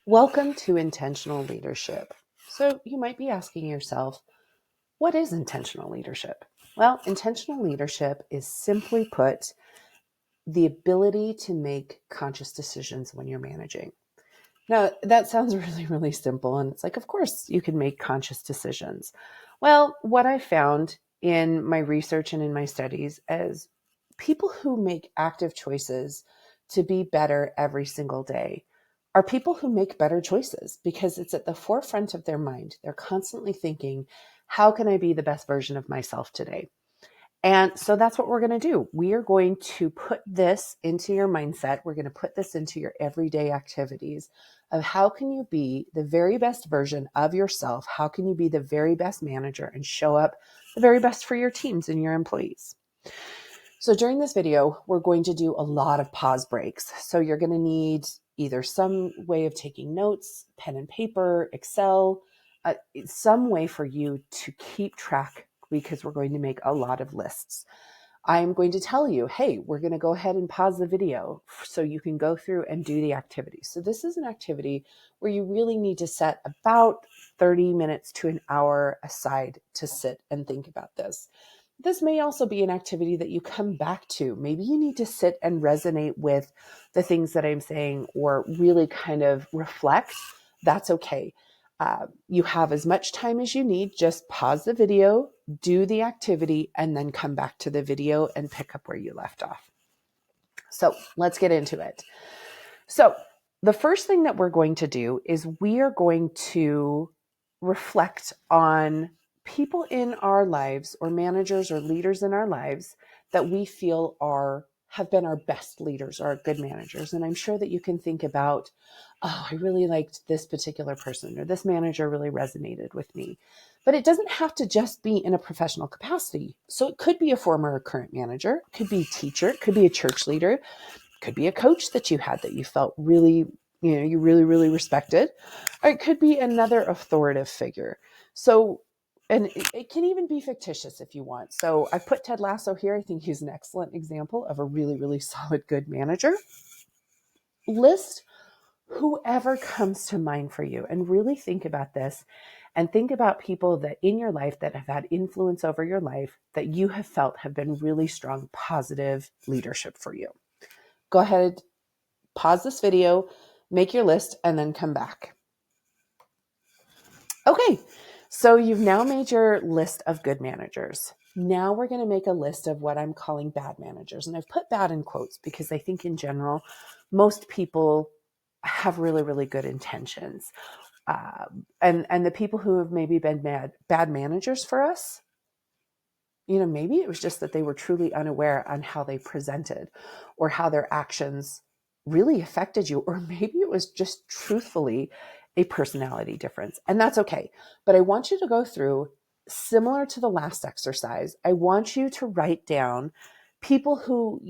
Welcome to Intentional Leadership. So, you might be asking yourself, what is intentional leadership? Well, intentional leadership is simply put the ability to make conscious decisions when you're managing. Now, that sounds really, really simple. And it's like, of course, you can make conscious decisions. Well, what I found in my research and in my studies is people who make active choices to be better every single day are people who make better choices because it's at the forefront of their mind. They're constantly thinking, how can I be the best version of myself today? And so that's what we're going to do. We are going to put this into your mindset. We're going to put this into your everyday activities of how can you be the very best version of yourself? How can you be the very best manager and show up the very best for your teams and your employees? So during this video, we're going to do a lot of pause breaks. So you're going to need either some way of taking notes, pen and paper, Excel, some way for you to keep track because we're going to make a lot of lists. I'm going to tell you, hey, we're going to go ahead and pause the video so you can go through and do the activity. So this is an activity where you really need to set about 30 minutes to an hour aside to sit and think about this. This may also be an activity that you come back to. Maybe you need to sit and resonate with the things that I'm saying or really kind of reflect. That's okay. You have as much time as you need. Just pause the video, do the activity, and then come back to the video and pick up where you left off. So let's get into it. So the first thing that we're going to do is we are going to reflect on people in our lives or managers or leaders in our lives that we feel have been our best leaders or good managers. And I'm sure that you can think about, oh, I really liked this particular person or this manager really resonated with me. But it doesn't have to just be in a professional capacity. So it could be a former or current manager, it could be a teacher, it could be a church leader, it could be a coach that you had that you felt really, you really, really respected, or it could be another authoritative figure. So, and it can even be fictitious if you want. So I've put Ted Lasso here. I think he's an excellent example of a really, really solid, good manager. List whoever comes to mind for you and really think about this and think about people that in your life that have had influence over your life that you have felt have been really strong, positive leadership for you. Go ahead, pause this video, make your list, and then come back. Okay, so you've now made your list of good managers. Now we're going to make a list of what I'm calling bad managers. And I've put bad in quotes because I think in general, most people have really, really good intentions. And the people who have maybe been bad managers for us, maybe it was just that they were truly unaware on how they presented or how their actions really affected you. Or maybe it was just truthfully a personality difference. And that's okay. But I want you to go through, similar to the last exercise, I want you to write down people who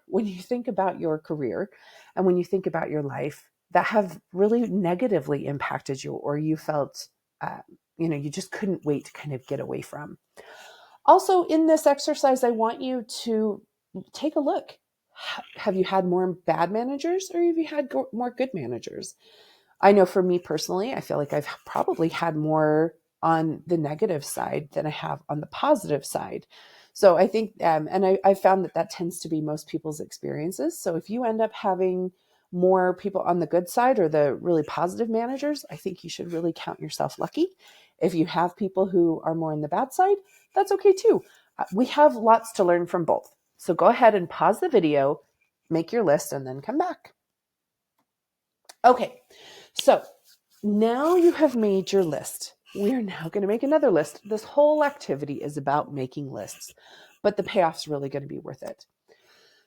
when you think about your career and when you think about your life, that have really negatively impacted you or you felt, you just couldn't wait to kind of get away from. Also, in this exercise, I want you to take a look. Have you had more bad managers or have you had more good managers? I know for me personally, I feel like I've probably had more on the negative side than I have on the positive side. So I think, and I found that tends to be most people's experiences. So if you end up having more people on the good side or the really positive managers, I think you should really count yourself lucky. If you have people who are more on the bad side, that's okay too. We have lots to learn from both. So go ahead and pause the video, make your list, and then come back. Okay, so now you have made your list. We are now going to make another list. This whole activity is about making lists, but the payoff's really going to be worth it.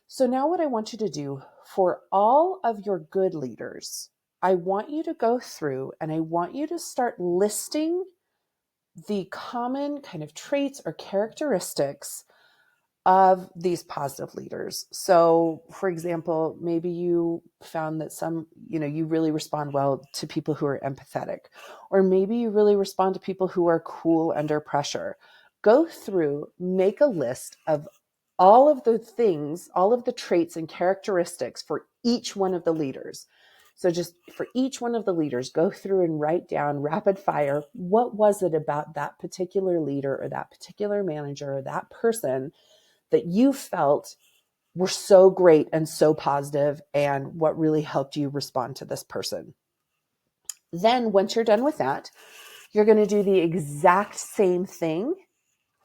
So now what I want you to do for all of your good leaders, I want you to go through and I want you to start listing the common kind of traits or characteristics of these positive leaders. So, for example, maybe you found that you really respond well to people who are empathetic, or maybe you really respond to people who are cool under pressure. Go through, make a list of all of the things, all of the traits and characteristics for each one of the leaders. So just for each one of the leaders, go through and write down rapid fire. What was it about that particular leader or that particular manager or that person that you felt were so great and so positive, and what really helped you respond to this person? Then once you're done with that, you're going to do the exact same thing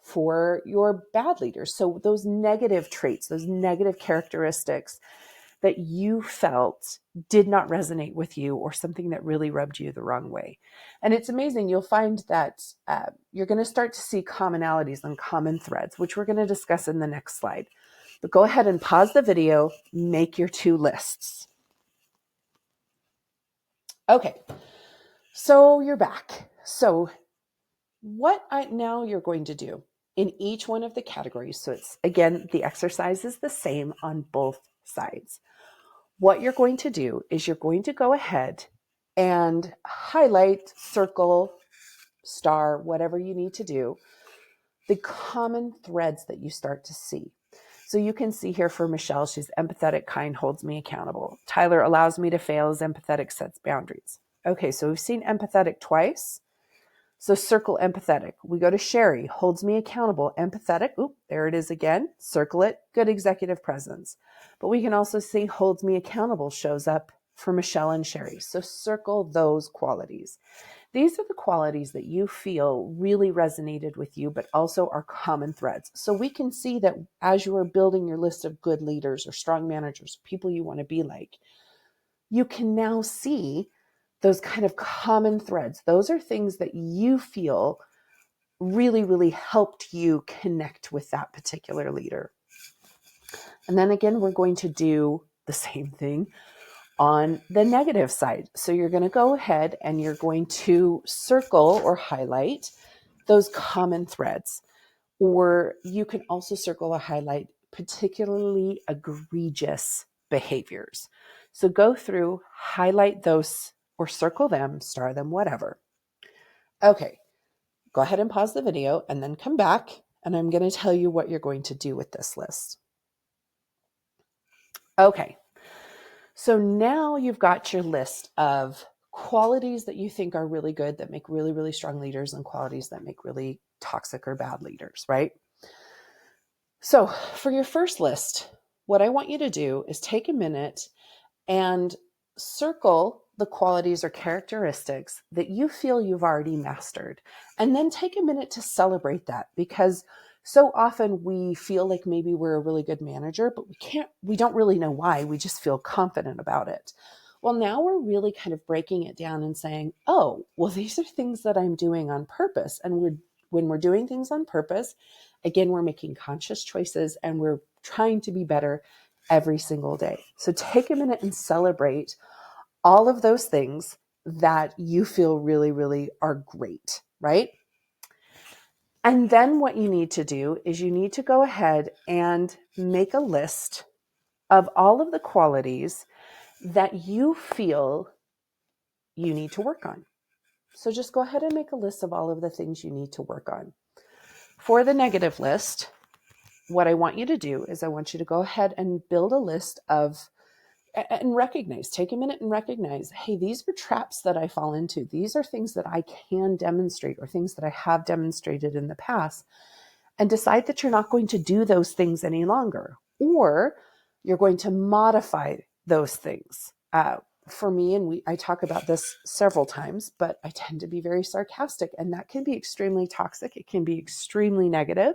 for your bad leaders. So those negative traits, those negative characteristics that you felt did not resonate with you, or something that really rubbed you the wrong way. And it's amazing. You'll find that you're going to start to see commonalities and common threads, which we're going to discuss in the next slide. But go ahead and pause the video, make your 2 lists. Okay, so you're back. So now you're going to do in each one of the categories. So it's, again, the exercise is the same on both sides. What you're going to do is you're going to go ahead and highlight, circle, star, whatever you need to do, the common threads that you start to see. So you can see here for Michelle, she's empathetic, kind, holds me accountable. Tyler allows me to fail, is empathetic, sets boundaries. Okay, so we've seen empathetic twice. So circle empathetic. We go to Sherry, holds me accountable, empathetic. Oop, there it is again. Circle it, good executive presence. But we can also see holds me accountable shows up for Michelle and Sherry. So circle those qualities. These are the qualities that you feel really resonated with you, but also are common threads. So we can see that as you are building your list of good leaders or strong managers, people you want to be like, you can now see those kind of common threads. Those are things that you feel really, really helped you connect with that particular leader. And then again, we're going to do the same thing on the negative side. So you're going to go ahead and you're going to circle or highlight those common threads. Or you can also circle or highlight particularly egregious behaviors. So go through, highlight those, or circle them, star them, whatever. Okay, go ahead and pause the video and then come back, and I'm going to tell you what you're going to do with this list. Okay, so now you've got your list of qualities that you think are really good, that make really, really strong leaders, and qualities that make really toxic or bad leaders, right? So for your first list, what I want you to do is take a minute and circle the qualities or characteristics that you feel you've already mastered. And then take a minute to celebrate that, because so often we feel like maybe we're a really good manager, but we don't really know why. We just feel confident about it. Well, now we're really kind of breaking it down and saying, oh, well, these are things that I'm doing on purpose. And when we're doing things on purpose, again, we're making conscious choices and we're trying to be better every single day. So take a minute and celebrate all of those things that you feel really, really are great, right? And then what you need to do is you need to go ahead and make a list of all of the qualities that you feel you need to work on. So just go ahead and make a list of all of the things you need to work on. For the negative list, what I want you to do is I want you to go ahead and build a list of, and recognize, take a minute and recognize, hey, these are traps that I fall into. These are things that I can demonstrate or things that I have demonstrated in the past, and decide that you're not going to do those things any longer, or you're going to modify those things. For me, and I talk about this several times, but I tend to be very sarcastic, and that can be extremely toxic. It can be extremely negative.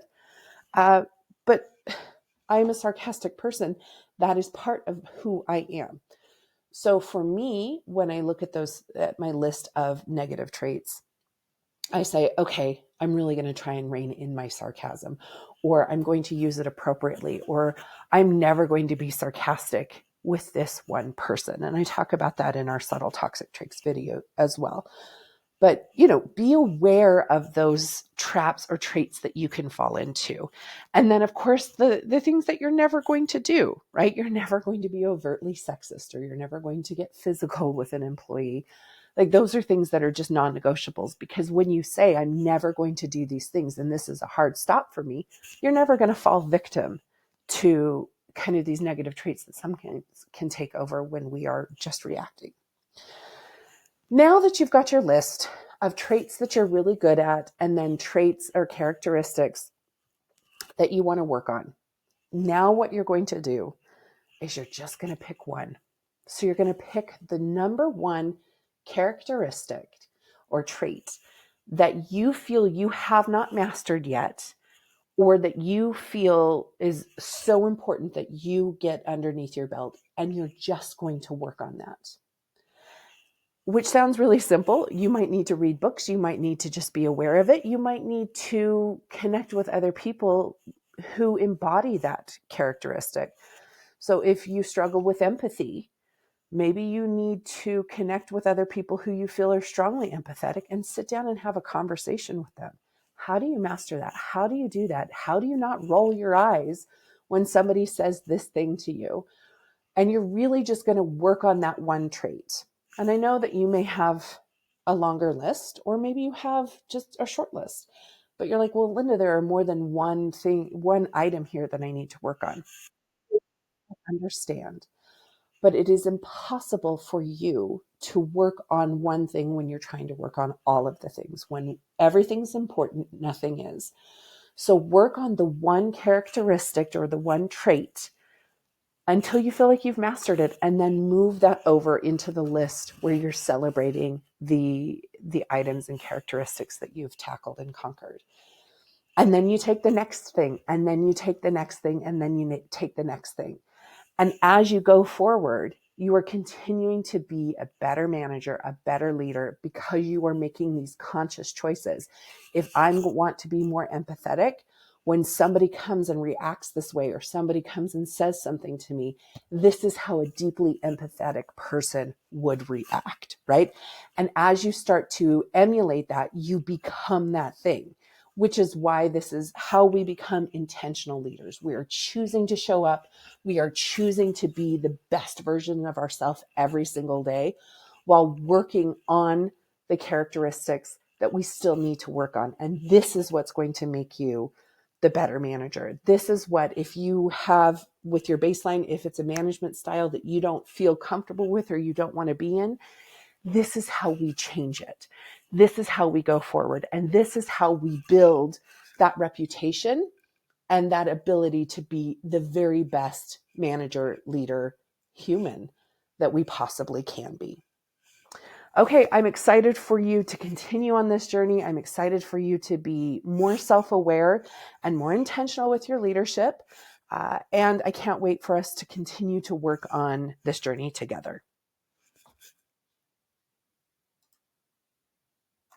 But I'm a sarcastic person. That is part of who I am. So for me, when I look at my list of negative traits, I say, okay, I'm really going to try and rein in my sarcasm, or I'm going to use it appropriately, or I'm never going to be sarcastic with this one person. And I talk about that in our subtle toxic traits video as well. But, be aware of those traps or traits that you can fall into. And then, of course, the things that you're never going to do, right? You're never going to be overtly sexist, or you're never going to get physical with an employee. Like, those are things that are just non-negotiables, because when you say, I'm never going to do these things, and this is a hard stop for me, you're never going to fall victim to kind of these negative traits that some can take over when we are just reacting. Now that you've got your list of traits that you're really good at, and then traits or characteristics that you want to work on, now what you're going to do is you're just going to pick one. So you're going to pick the number one characteristic or trait that you feel you have not mastered yet, or that you feel is so important that you get underneath your belt, and you're just going to work on that. Which sounds really simple. You might need to read books. You might need to just be aware of it. You might need to connect with other people who embody that characteristic. So if you struggle with empathy, maybe you need to connect with other people who you feel are strongly empathetic and sit down and have a conversation with them. How do you master that? How do you do that? How do you not roll your eyes when somebody says this thing to you? And you're really just going to work on that one trait. And I know that you may have a longer list, or maybe you have just a short list, but you're like, well, Linda, there are more than one thing, one item here that I need to work on. I understand. But it is impossible for you to work on one thing when you're trying to work on all of the things. When everything's important, nothing is. So work on the one characteristic or the one trait until you feel like you've mastered it, and then move that over into the list where you're celebrating the items and characteristics that you've tackled and conquered. And then you take the next thing, and then you take the next thing, and then you take the next thing. And as you go forward, you are continuing to be a better manager, a better leader, because you are making these conscious choices. If I want to be more empathetic, when somebody comes and reacts this way, or somebody comes and says something to me, this is how a deeply empathetic person would react, right? And as you start to emulate that, you become that thing, which is why this is how we become intentional leaders. We are choosing to show up. We are choosing to be the best version of ourselves every single day, while working on the characteristics that we still need to work on. And this is what's going to make you the better manager. This is what, if you have with your baseline, if it's a management style that you don't feel comfortable with or you don't want to be in, this is how we change it. This is how we go forward. And this is how we build that reputation and that ability to be the very best manager, leader, human that we possibly can be. Okay, I'm excited for you to continue on this journey. I'm excited for you to be more self-aware and more intentional with your leadership. And I can't wait for us to continue to work on this journey together.